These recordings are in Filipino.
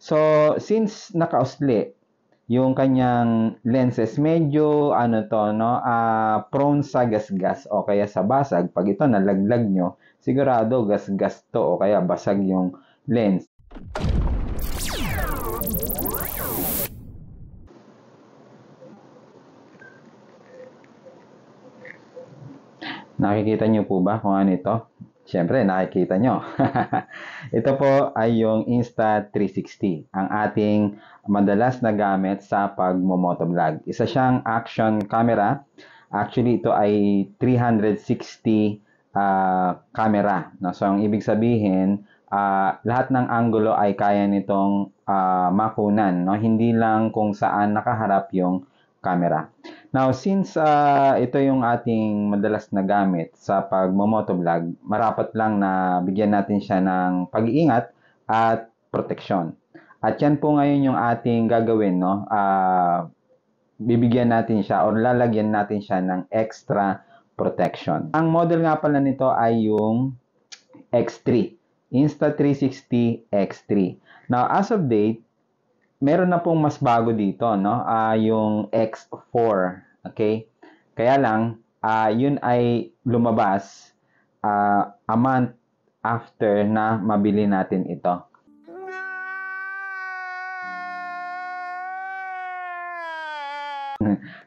So, since nakausli yung kanyang lenses, medyo prone sa gasgas o kaya sa basag. Pag ito nalaglag nyo, sigurado gasgas to o kaya basag yung lens. Nakikita nyo po ba kung ano ito? Siyempre, nakikita nyo. Ito po ay yung Insta360, ang ating madalas na gamit sa pagmo-motovlog. Isa siyang action camera. Actually, ito ay 360 camera. No? So, ang ibig sabihin, lahat ng anggulo ay kaya nitong makunan. No? Hindi lang kung saan nakaharap yung camera. Now, since ito yung ating madalas na gamit sa pagmo-motovlog, marapat lang na bigyan natin siya ng pag-iingat at proteksyon. At yan po ngayon yung ating gagawin, no? Bibigyan natin siya or lalagyan natin siya ng extra protection. Ang model nga pala nito ay yung X3, Insta360 X3. Now, as of date, meron na pong mas bago dito, no? Yung X4, okay? Kaya lang, yun ay lumabas a month after na mabili natin ito.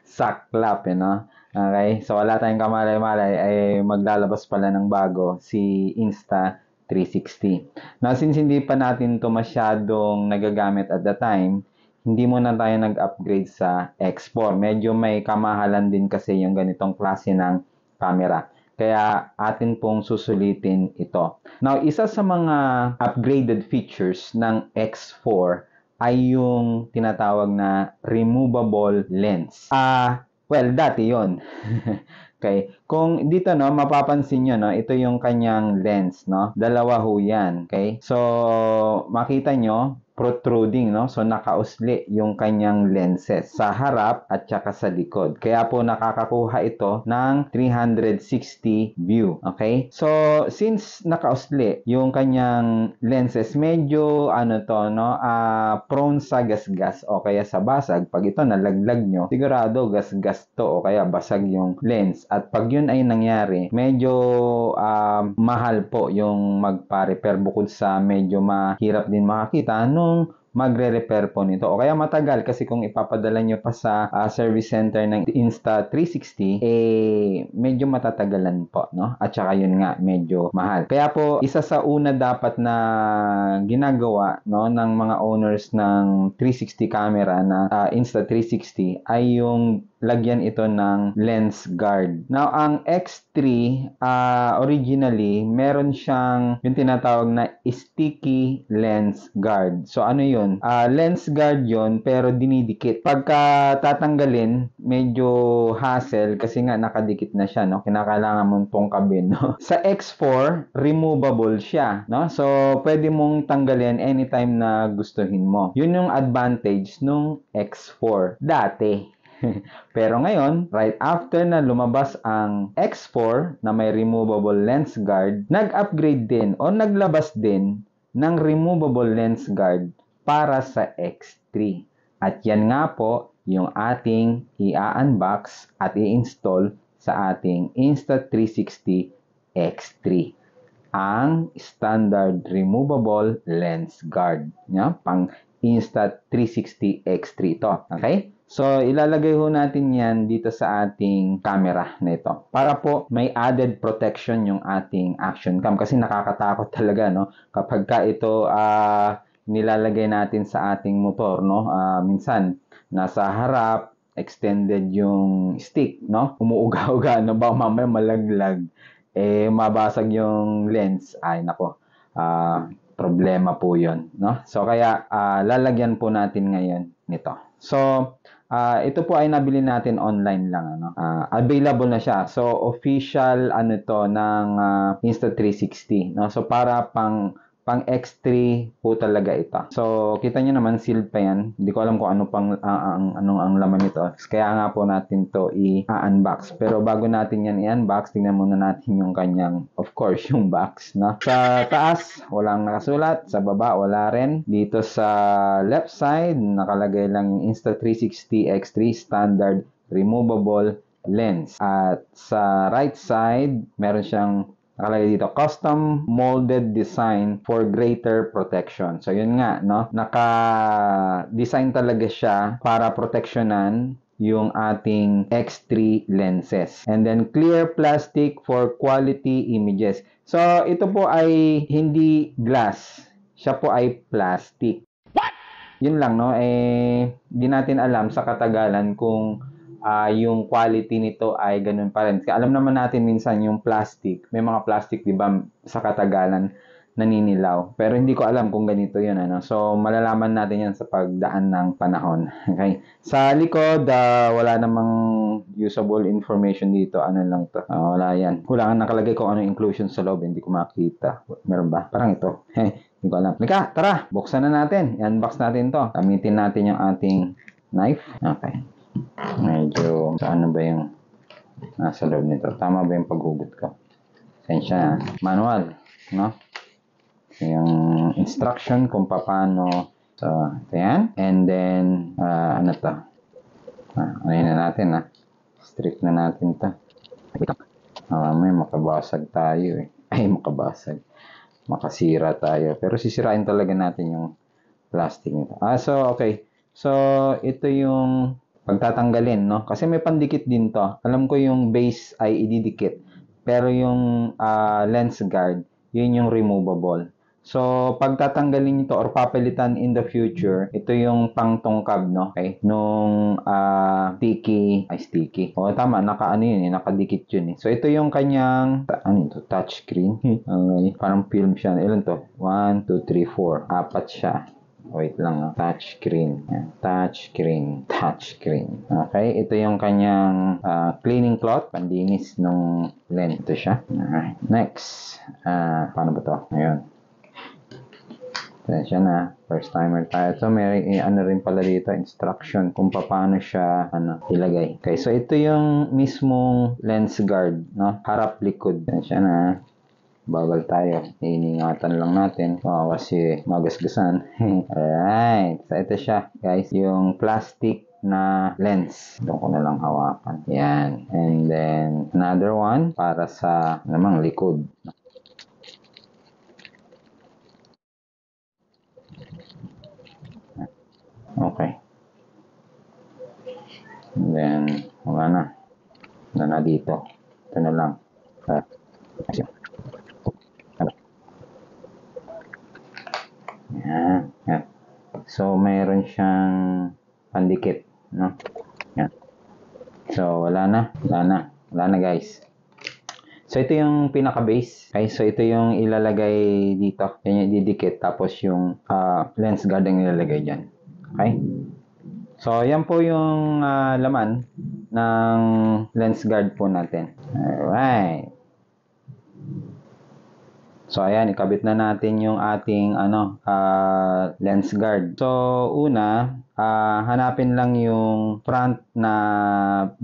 Saklap, no? Okay? So, wala tayong kamalay-malay, ay maglalabas pala ng bago si Insta360. Now, since hindi pa natin ito masyadong nagagamit at the time, hindi muna tayo nag-upgrade sa X4. Medyo may kamahalan din kasi yung ganitong klase ng camera. Kaya atin pong susulitin ito. Now, isa sa mga upgraded features ng X4 ay yung tinatawag na removable lens. Well, dati yon. Okay. Kung dito, no, mapapansin nyo, no, ito yung kanyang lens, no. Dalawa ho yan. Okay. So, makita nyo, protruding, no? So, nakausli yung kanyang lenses sa harap at saka sa likod. Kaya po nakakakuha ito ng 360 view. Okay? So, since nakausli yung kanyang lenses, medyo prone sa gasgas o kaya sa basag. Pag ito nalaglag nyo, sigurado gasgas to o kaya basag yung lens. At pag yun ay nangyari, medyo mahal po yung magpa-repair bukod sa medyo mahirap din makakita nung magre-repair po nito. O kaya matagal kasi kung ipapadala nyo pa sa service center ng Insta360, medyo matatagalan po, no? At saka yun nga, medyo mahal. Kaya po, isa sa una dapat na ginagawa, no, ng mga owners ng 360 camera na Insta360 ay yung lagyan ito ng lens guard. Now, ang X3, originally, meron siyang yung tinatawag na sticky lens guard. So, ano yun? Lens guard yun, pero dinidikit. Pagka tatanggalin, medyo hassle kasi nga nakadikit na siya, no? Kinakailangan mong tungkabin, no? Sa X4, removable siya, no? So, pwede mong tanggalin anytime na gustuhin mo. Yun yung advantage nung X4. Dati. Pero ngayon, right after na lumabas ang X4 na may removable lens guard, nag-upgrade din o naglabas din ng removable lens guard para sa X3. At yan nga po yung ating i-unbox at i-install sa ating Insta360 X3. Ang standard removable lens guard. Pang Insta360 X3 to. Okay? So, ilalagay ho natin yan dito sa ating camera na ito. Para po may added protection yung ating action cam. Kasi nakakatakot talaga, no? Kapag ka ito nilalagay natin sa ating motor, no? Minsan, nasa harap, extended yung stick, no? Umuuga-uga, no? Baka mamaya malaglag. Mabasag yung lens. Ay, nako. Problema po yun, no? So, kaya lalagyan po natin ngayon nito. So, ito po ay nabili natin online lang, ano. Available na siya. So, official to ng Insta360, no? So, para pang pang X3 po talaga ito. So, kita nyo naman, sealed pa yan. Hindi ko alam kung ano pang, ang laman nito. Kaya nga po natin to i-unbox. Pero bago natin yan i-unbox, tingnan muna natin yung kanyang, of course, yung box. No? Sa taas, walang nakasulat. Sa baba, wala rin. Dito sa left side, nakalagay lang yung Insta360 X3 Standard Removable Lens. At sa right side, meron siyang nakalagay dito, custom molded design for greater protection. So, yun nga, no? Naka-design talaga siya para proteksyonan yung ating X3 lenses. And then, clear plastic for quality images. So, ito po ay hindi glass. Siya po ay plastic. Yun lang, no? Di natin alam sa katagalan kung yung quality nito ay ganun pa rin. Kasi alam naman natin minsan yung plastic, may mga plastic, di ba, sa katagalan naninilaw. Pero hindi ko alam kung ganito yun. Ano? So, malalaman natin yan sa pagdaan ng panahon. Okay? Sa likod, wala namang usable information dito. Ano lang to? Wala yan. Wala nga nakalagay kung ano inclusion sa loob. Hindi ko makita. Meron ba? Parang ito. Hindi ko alam. Lika, tara! Buksan na natin. I-unbox natin to. Gamitin natin yung ating knife. Okay. Medyo, ano ba yung nasa loob nito? Tama ba yung paghugot ko? Sensya, manual, no? Yung instruction kung paano. So, ito yan. And then, ano to? Ano na natin, Strict na natin to. May makabasag tayo, Ay, makabasag. Makasira tayo. Pero sisirain talaga natin yung plastic nito. So, okay. So, ito yung pagtatanggalin, no? Kasi may pandikit din to. Alam ko yung base ay ididikit. Pero yung lens guard, yun yung removable. So, pagtatanggalin ito or papalitan in the future, ito yung pangtungkab, no? Okay? Nung sticky. Tama, nakaano yun, nakadikit yun. So, ito yung kanyang, touchscreen. Okay. Parang film siya. Ilan to? 1, 2, 3, 4. Apat siya. Wait lang, touchscreen. Touchscreen. Okay, ito yung kanyang cleaning cloth, pandinis ng lens. Ito siya. Alright. Next, paano ba to? Ayun. Ito siya na. First timer tayo. So, may ano rin pala dito, instruction kung paano siya ilagay. Okay, so ito yung mismong lens guard, no? Harap likod. Ito siya na. Bagal tayo. Iingatan lang natin. Kasi magasgasan. Alright. So, ito siya, guys. Yung plastic na lens. Doon ko na lang hawakan. Yan. And then, another one para sa namang likod. Okay. And then, wala na. Wala na dito. Ito na lang. Yan. So, mayroon siyang pandikit, no? Yan. So, wala na guys. So, ito yung pinaka-base. Okay, so ito yung ilalagay dito. Yan yung didikit. Tapos yung lens guard ang ilalagay dyan. Okay? So, yan po yung laman ng lens guard po natin. Alright. So, ayan, ikabit na natin yung ating lens guard. So, una, hanapin lang yung front na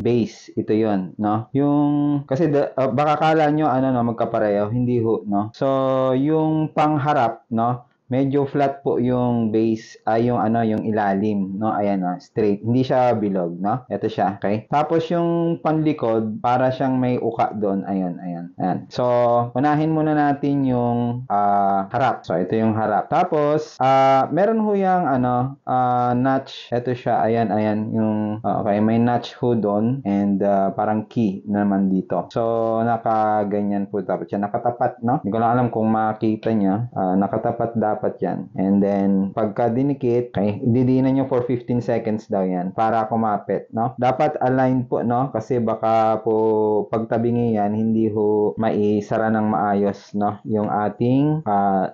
base. Ito yun, no? Yung, kasi baka kala nyo, magkapareho. Hindi ho, no? So, yung pangharap, no? Medyo flat po yung base, yung ilalim, no? Ayan, straight. Hindi siya bilog, no? Ito siya, okay? Tapos yung panlikod, para siyang may uka doon. Ayan. So, unahin muna natin yung harap. So, ito yung harap. Tapos, meron ho yung, notch. Ito siya, ayan, yung, okay, may notch ho doon, and parang key naman dito. So, nakaganyan po dapat siya. Nakatapat, no? Hindi ko lang alam kung makita niya. Nakatapat dapat yan. And then, pagka dinikit, okay, didinan nyo for 15 seconds daw yan para kumapit, no? Dapat align po, no? Kasi baka po pagtabingi yan, hindi ho maisara ng maayos, no? Yung ating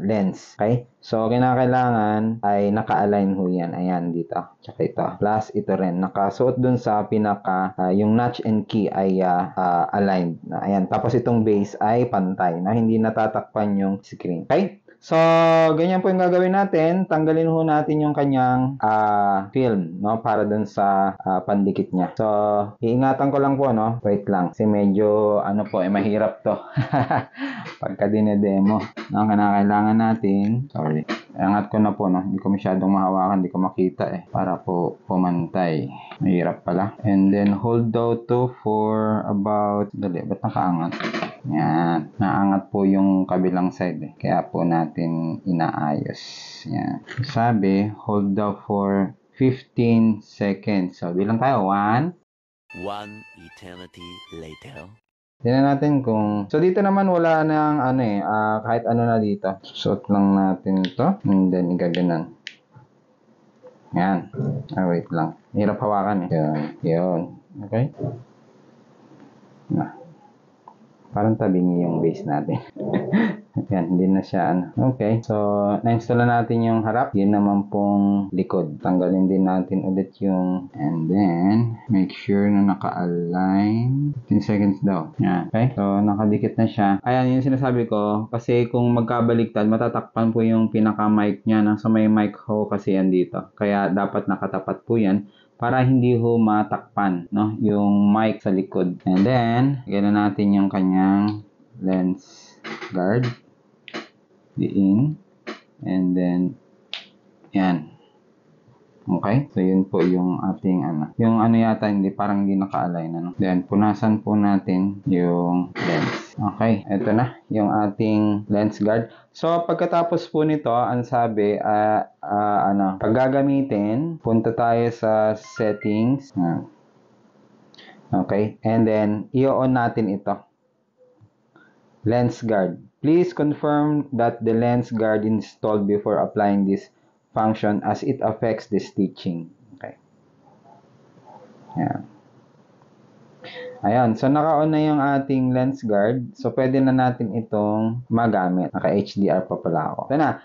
lens. Okay? So, kinakailangan ay naka-align ho yan. Ayan, dito. Tsaka ito. Plus, ito rin. Nakasuot dun sa pinaka, yung notch and key ay aligned. Ayan. Tapos, itong base ay pantay na hindi natatakpan yung screen. Okay? So, ganyan po yung gagawin natin. Tanggalin ho natin yung kanyang film, no? Para dun sa pandikit niya. So, iingatan ko lang po, no? Wait lang. Kasi medyo, mahirap to. Pagka dinedemo. No? Kailangan natin, sorry. Angat ko na po, no? Hindi ko masyadong mahawakan, hindi ko makita para po pumantay. Mahirap pala. And then, hold down to for about, ba't nakaangat? Yan. Naangat po yung kabilang side Kaya po natin inaayos. Yan. Sabi, hold down for 15 seconds. So, bilang tayo. 1. One eternity later. Tingnan natin kung... So, dito naman wala nang kahit ano na dito. Suot lang natin ito. And then, igaganan. Yan. Wait lang. Hirap hawakan Yun. Okay? Parang tabingi yung base natin. Yan, hindi na siya Okay, so na-install na natin yung harap. Yun naman pong likod. Tanggalin din natin ulit yung and then make sure na naka-align. 15 seconds daw. Yan, okay? So nakadikit na siya. Ayan yung sinasabi ko. Kasi kung magkabaliktad, matatakpan po yung pinaka-mic niya. Nasa may mic ho kasi yan dito. Kaya dapat nakatapat po yan para hindi ho matakpan, no? Yung mic sa likod. And then, gano'n natin yung kanyang lens guard. Diin. And then, yan. Okay? So, yun po yung ating Yung yata, parang hindi naka-align, Then, punasan po natin yung lens. Okay, ito na yung ating lens guard. So, pagkatapos po nito, ang sabi, pag gagamitin, punta tayo sa settings. Okay, and then, i-on natin ito. Lens guard. Please confirm that the lens guard installed before applying this function as it affects the stitching. Okay. Yan. Ayan, so naka-on na yung ating lens guard. So, pwede na natin itong magamit. Naka-HDR pa pala ako. Ito na.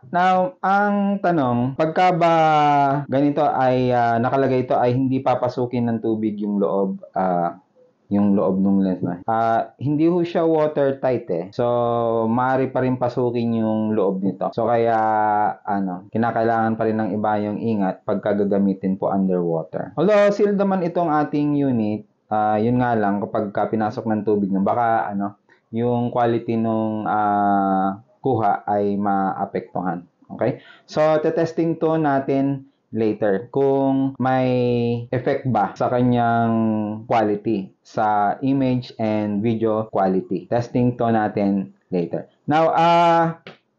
Now, ang tanong, pagka ba ganito ay nakalagay ito ay hindi papasukin ng tubig yung loob ng lens na. Hindi ho siya watertight So, maaari pa rin pasukin yung loob nito. So, kaya, kinakailangan pa rin ng iba yung ingat pagka gagamitin po underwater. Although, sealed naman itong ating unit, yun nga lang, kapag pinasok ng tubig na, baka, yung quality nung kuha ay maapektuhan. Okay? So, testing to natin later kung may effect ba sa kanyang quality, sa image and video quality. Testing to natin later. Now,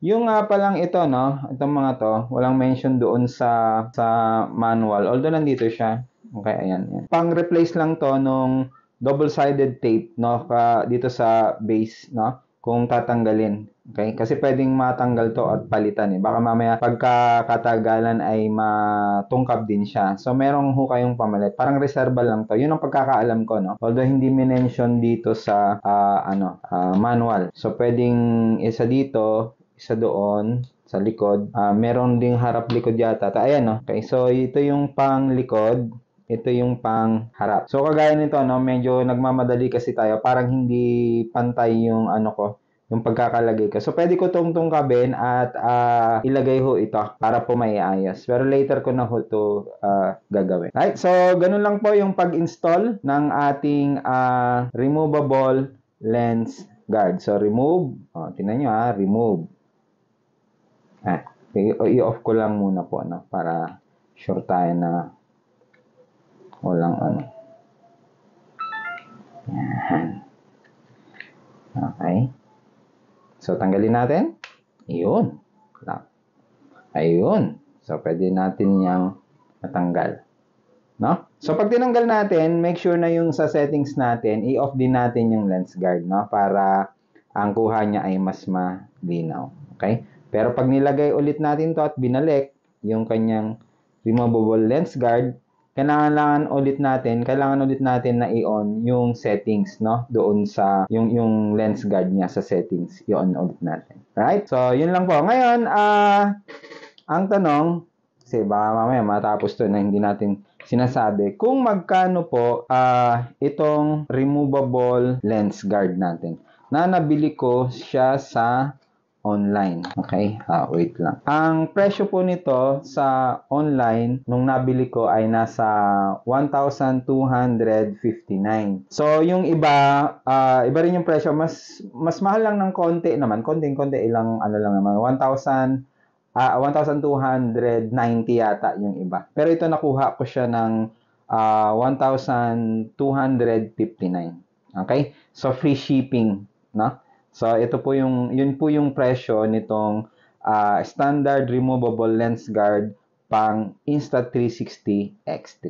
yung palang ito, itong mga to, walang mention doon sa manual. Although nandito siya. Okay, ayan. Pang-replace lang to nung double-sided tape, dito sa base, kung tatanggalin. Okay? Kasi pwedeng matanggal to at palitan Baka mamaya pagkakatagalan ay matungkab din siya. So, merong ho kayong pamalit. Parang reserva lang to. Yun ang pagkakaalam ko, Although hindi minention dito sa manual. So, pwedeng isa dito, isa doon, sa likod. Meron ding harap likod yata. Ayan, Okay, so ito yung pang likod. Ito yung pang harap. So, kagaya nito, medyo nagmamadali kasi tayo. Parang hindi pantay yung yung pagkakalagay ko. So, pwede ko itong tungkabin at ilagay ho ito para po maiayos. Pero later ko na ho ito gagawin. Right? So, ganun lang po yung pag-install ng ating removable lens guard. So, remove. Tingnan nyo remove. I-off ko lang muna po, para sure tayo na walang Yan. Okay. So, tanggalin natin. Ayun. Ayun. So, pwede natin yang matanggal. So, pag tinanggal natin, make sure na yung sa settings natin, i-off din natin yung lens guard, para ang kuha niya ay mas malinaw. Okay? Pero pag nilagay ulit natin to at binalik yung kanyang removable lens guard, kailangan ulit natin na i-on yung settings, doon sa yung lens guard niya sa settings, i-on ulit natin. Right? So, yun lang po. Ngayon, ang tanong, kasi baka mamaya matapos to na hindi natin sinasabi, kung magkano po itong removable lens guard natin. Na nabili ko siya sa online. Okay? Wait lang. Ang presyo po nito sa online, nung nabili ko ay nasa 1,259. So, yung iba, iba rin yung presyo. Mas mahal lang ng konti naman. Konting-konti, ilang ano lang naman. 1,290 yata yung iba. Pero ito nakuha ko siya ng 1,259. Okay? So, free shipping, no? So, yun po yung presyo nitong standard removable lens guard pang Insta360 X3.